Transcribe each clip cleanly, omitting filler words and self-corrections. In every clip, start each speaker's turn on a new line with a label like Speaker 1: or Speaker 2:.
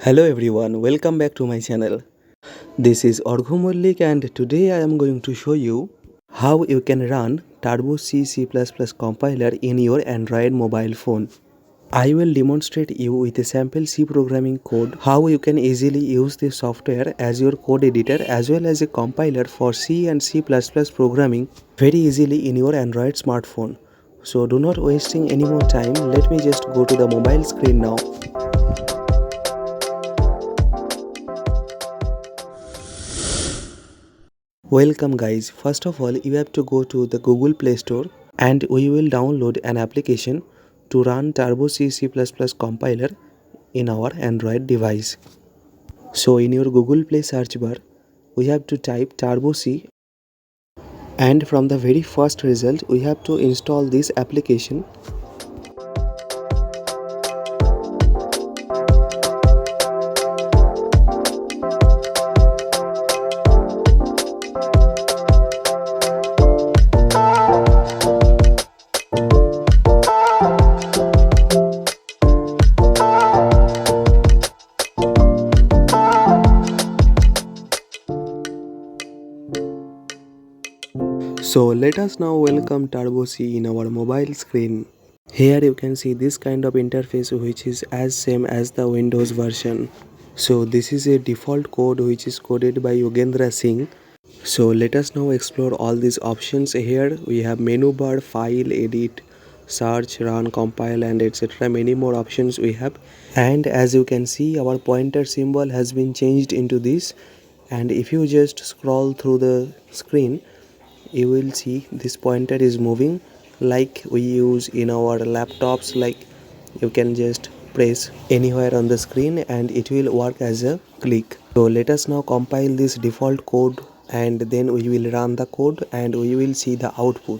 Speaker 1: Hello everyone, welcome back to my channel. This is Argha and today I am going to show you how you can run Turbo C++ compiler in your Android mobile phone. I will demonstrate you with a sample C programming code how you can easily use this software as your code editor as well as a compiler for C and C++ programming very easily in your Android smartphone. So do not wasting any more time, let me just go to the mobile screen now. Welcome guys, first of all you have to go to the Google Play Store and we will download an application to run Turbo C++ compiler in our Android device. So in your Google Play search bar we have to type Turbo C and from the very first result we have to install this application. So let us now welcome Turbo C in our mobile screen. Here you can see this kind of interface which is as same as the Windows version. So this is a default code which is coded by Yogendra Singh. So let us now explore all these options. Here we have menu bar, file, edit, search, run, compile and etc. Many more options we have. And as you can see our pointer symbol has been changed into this, and if you just scroll through the screen you will see this pointer is moving like we use in our laptops. Like you can just press anywhere on the screen and it will work as a click. So let us now compile this default code and then we will run the code and we will see the output.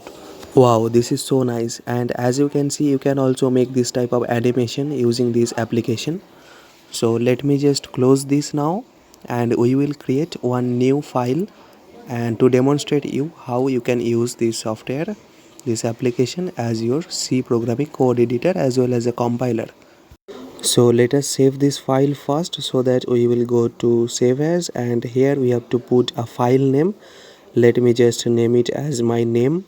Speaker 1: Wow, this is so nice, and as you can see you can also make this type of animation using this application. So let me just close this now and we will create one new file and to demonstrate you how you can use this software, this application as your C programming code editor as well as a compiler. So let us save this file first, so that we will go to save as, and here we have to put a file name. Let me just name it as my name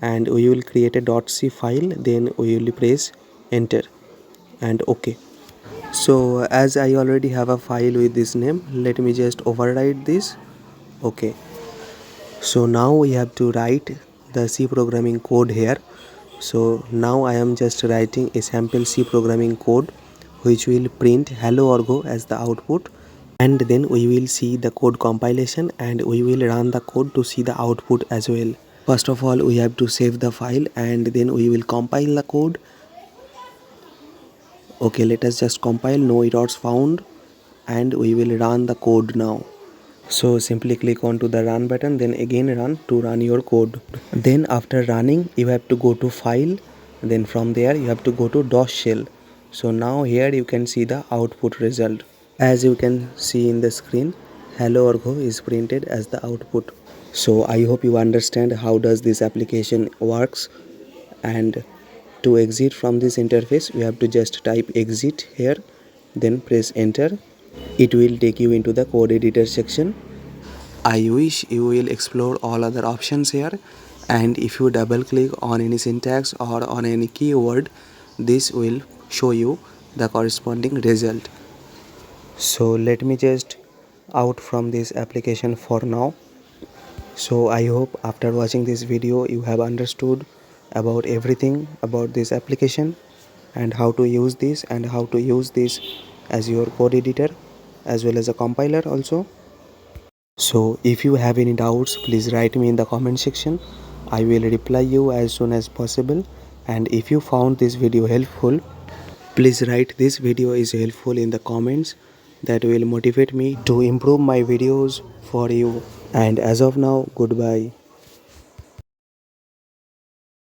Speaker 1: and we will create a .c file, then we will press enter and OK. So as I already have a file with this name, let me just override this. OK. So now we have to write the C programming code here. So now I am just writing a sample C programming code which will print hello Argha as the output, and then we will see the code compilation and we will run the code to see the output as well. First of all we have to save the file and then we will compile the code. Okay, let us just compile, no errors found, and we will run the code now. So simply click on to the run button, then again run to run your code. Then after running you have to go to file, then from there you have to go to DOS shell. So now here you can see the output result. As you can see in the screen, hello Argha is printed as the output. So I hope you understand how does this application works, and to exit from this interface you have to just type exit here, then press enter. It will take you into the code editor section. I wish you will explore all other options here, and if you double click on any syntax or on any keyword, this will show you the corresponding result. So let me just out from this application for now. So I hope after watching this video you have understood about everything about this application and how to use this and how to use this as your code editor as well as a compiler also. So if you have any doubts, please write me in the comment section. I will reply you as soon as possible. And if you found this video helpful, please write this video is helpful in the comments. That will motivate me to improve my videos for you. And as of now, goodbye.